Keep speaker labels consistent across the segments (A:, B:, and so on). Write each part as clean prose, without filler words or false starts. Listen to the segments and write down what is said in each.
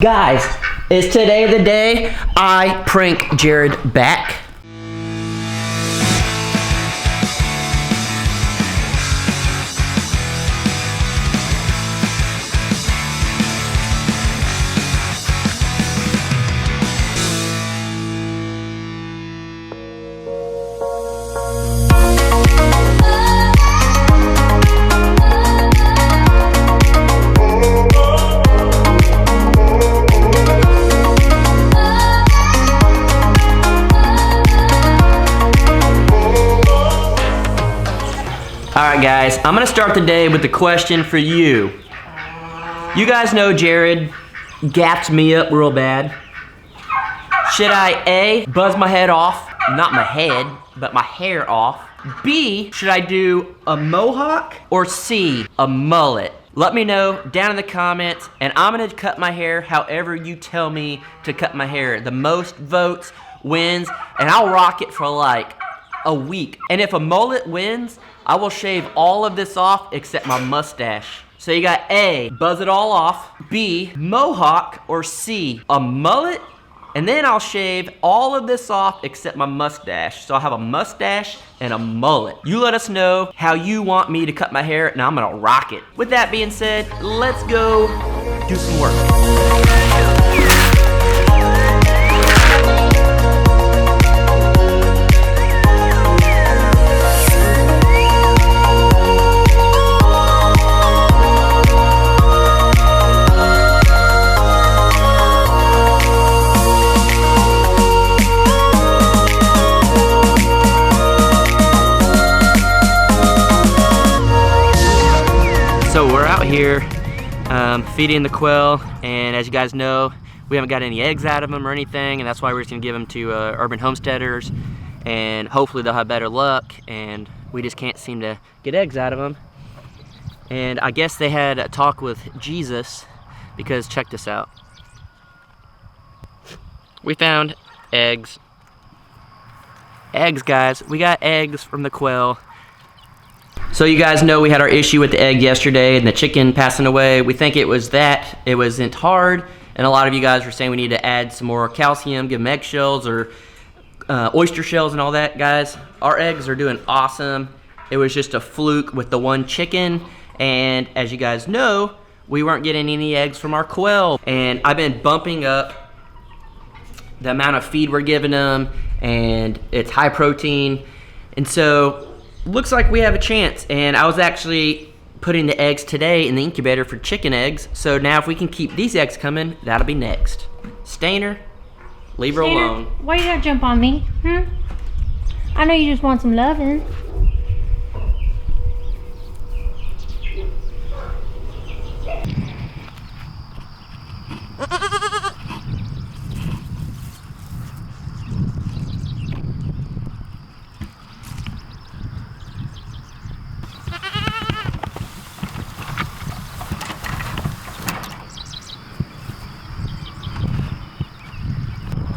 A: Guys, is today the day I prank Jared back? Alright guys, I'm gonna start the day with the question for you. You guys know Jared gaps me up real bad. Should I A, buzz my head off, not my head, but my hair off? B, should I do a mohawk? Or C, a mullet? Let me know down in the comments, and I'm gonna cut my hair however you tell me to cut my hair. The most votes wins, and I'll rock it for like a week. And if a mullet wins, I will shave all of this off except my mustache. So you got A, buzz it all off, B, mohawk, or C, a mullet, and then I'll shave all of this off except my mustache. So I'll have a mustache and a mullet. You let us know how you want me to cut my hair, and I'm gonna rock it. With that being said, let's go do some work. So we're out here feeding the quail, and as you guys know, we haven't got any eggs out of them or anything, and that's why we're just gonna give them to urban homesteaders, and hopefully they'll have better luck, and we just can't seem to get eggs out of them. And I guess they had a talk with Jesus, because check this out. We found eggs. Eggs, guys. We got eggs from the quail. So you guys know we had our issue with the egg yesterday and the chicken passing away. We think it was that. It wasn't hard. And a lot of you guys were saying we need to add some more calcium, give them eggshells or oyster shells and all that, guys. Our eggs are doing awesome. It was just a fluke with the one chicken. And as you guys know, we weren't getting any eggs from our quail. And I've been bumping up the amount of feed we're giving them, and it's high protein. And so looks like we have a chance, and I was actually putting the eggs today in the incubator for chicken eggs. So now if we can keep these eggs coming, that'll be next. Stainer, leave her alone.
B: Why you gotta jump on me? I know you just want some loving.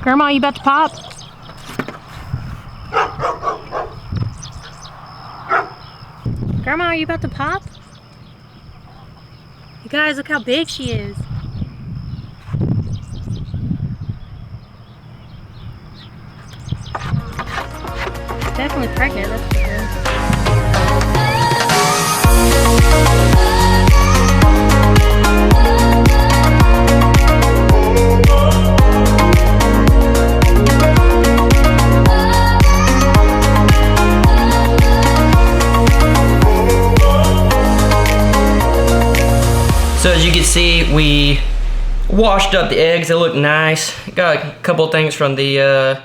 B: Grandma, you about to pop? Grandma, are you about to pop? You guys, look how big she is. Definitely pregnant, that's for sure.
A: So as you can see, we washed up the eggs. They look nice. Got a couple things from the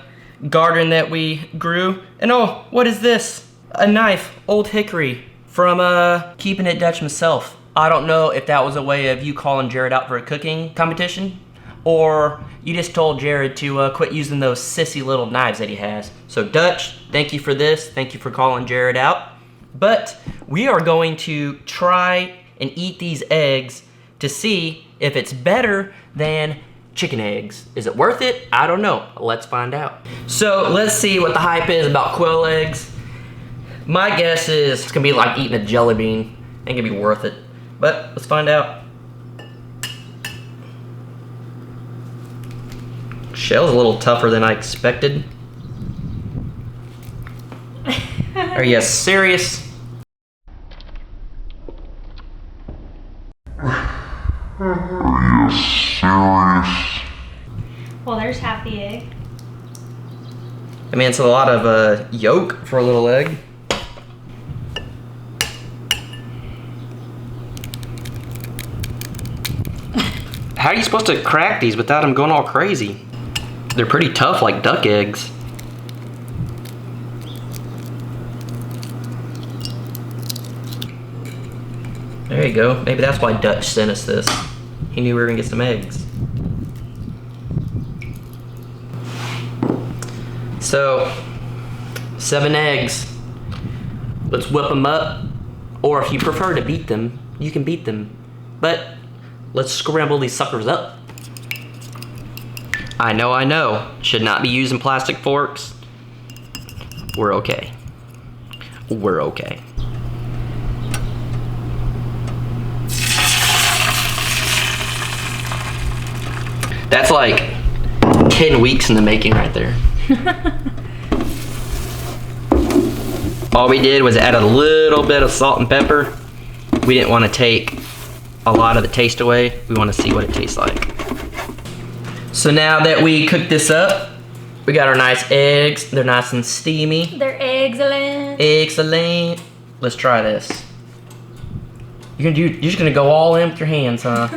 A: garden that we grew. And oh, what is this? A knife, old hickory, from Keeping It Dutch myself. I don't know if that was a way of you calling Jared out for a cooking competition, or you just told Jared to quit using those sissy little knives that he has. So Dutch, thank you for this. Thank you for calling Jared out. But we are going to try and eat these eggs to see if it's better than chicken eggs. Is it worth it? I don't know. Let's find out. So let's see what the hype is about quail eggs. My guess is it's gonna be like eating a jelly bean. Ain't gonna be worth it. But let's find out. Shell's a little tougher than I expected. Are you serious?
B: Well, there's half the egg.
A: I mean, it's a lot of yolk for a little egg. How are you supposed to crack these without them going all crazy? They're pretty tough, like duck eggs. There you go. Maybe that's why Dutch sent us this. He knew we were gonna get some eggs. So, 7 eggs. Let's whip them up. Or if you prefer to beat them, you can beat them. But let's scramble these suckers up. I know. Should not be using plastic forks. We're okay. We're okay. That's like 10 weeks in the making right there. All we did was add a little bit of salt and pepper. We didn't want to take a lot of the taste away. We want to see what it tastes like. So now that we cooked this up, we got our nice eggs. They're nice and steamy.
B: They're excellent.
A: Excellent. Let's try this. You're just gonna go all in with your hands, huh?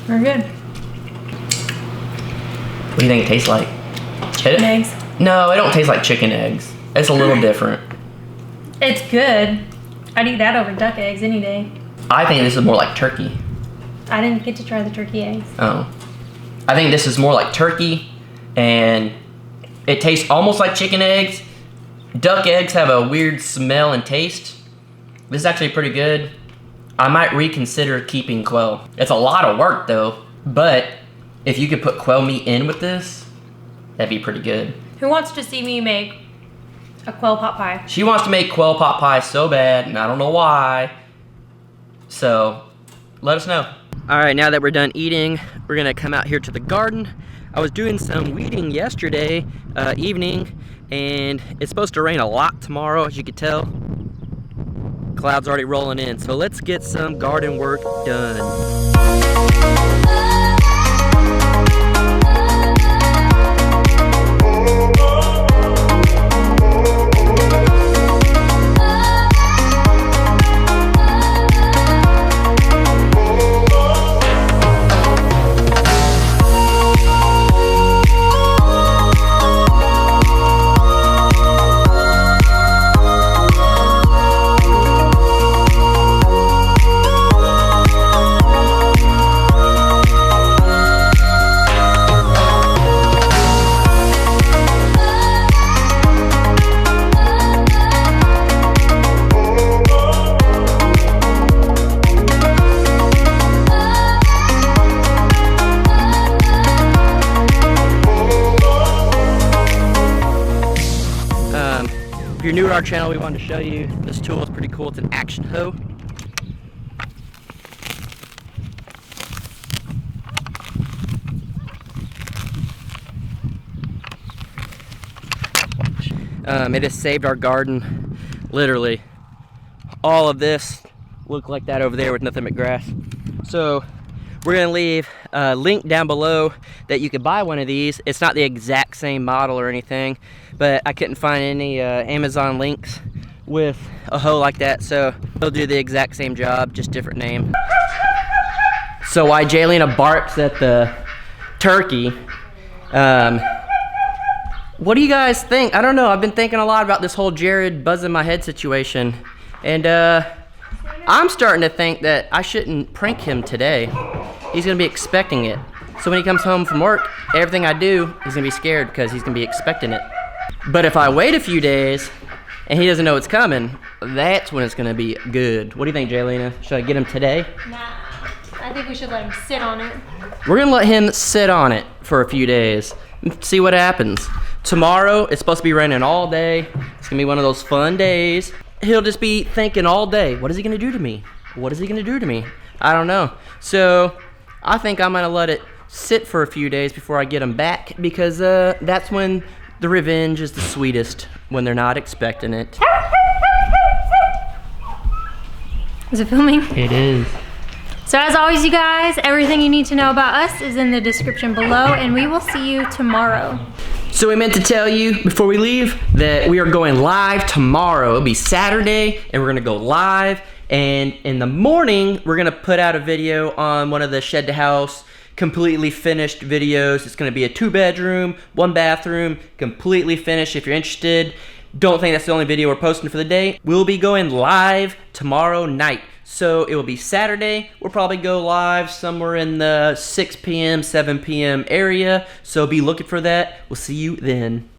B: We're good.
A: What do you think it tastes like?
B: Chicken eggs.
A: No, it don't taste like chicken eggs. It's a little different.
B: It's good. I'd eat that over duck eggs any day.
A: I think this is more like turkey.
B: I didn't get to try the turkey eggs.
A: Oh. I think this is more like turkey, and it tastes almost like chicken eggs. Duck eggs have a weird smell and taste. This is actually pretty good. I might reconsider keeping quail. It's a lot of work though, but if you could put quail meat in with this, that'd be pretty good.
B: Who wants to see me make a quail pot pie?
A: She wants to make quail pot pie so bad, and I don't know why. So, let us know. All right, now that we're done eating, we're gonna come out here to the garden. I was doing some weeding yesterday evening, and it's supposed to rain a lot tomorrow, as you can tell. Clouds already rolling in, so let's get some garden work done. If you're new to our channel, we wanted to show you this tool. Is pretty cool. It's an action hoe. It has saved our garden. Literally, all of this looked like that over there with nothing but grass. So we're gonna leave a link down below that you could buy one of these. It's not the exact same model or anything, but I couldn't find any Amazon links with a hoe like that, so they'll do the exact same job, just different name. So why Jaylena barks at the turkey, what do you guys think? I don't know, I've been thinking a lot about this whole Jared buzzing my head situation, and I'm starting to think that I shouldn't prank him today. He's gonna be expecting it. So when he comes home from work, everything I do, he's gonna be scared because he's gonna be expecting it. But if I wait a few days and he doesn't know it's coming, that's when it's gonna be good. What do you think, Jaylena? Should I get him today?
B: Nah, I think we should let him sit on it.
A: We're gonna let him sit on it for a few days and see what happens. Tomorrow, it's supposed to be raining all day. It's gonna be one of those fun days. He'll just be thinking all day, what is he gonna do to me? what is he gonna do to me? I don't know. So I think I'm gonna let it sit for a few days before I get him back, because that's when the revenge is the sweetest, when they're not expecting it.
B: Is it filming?
A: It is.
B: So as always, you guys, everything you need to know about us is in the description below, and we will see you tomorrow.
A: So we meant to tell you before we leave that we are going live tomorrow. It'll be Saturday, and we're gonna go live. And in the morning, we're gonna put out a video on one of the Shed to House completely finished videos. It's gonna be a 2-bedroom, 1 bathroom, completely finished. If you're interested, don't think that's the only video we're posting for the day. We'll be going live tomorrow night. So it will be Saturday. We'll probably go live somewhere in the 6 p.m., 7 p.m. area. So be looking for that. We'll see you then.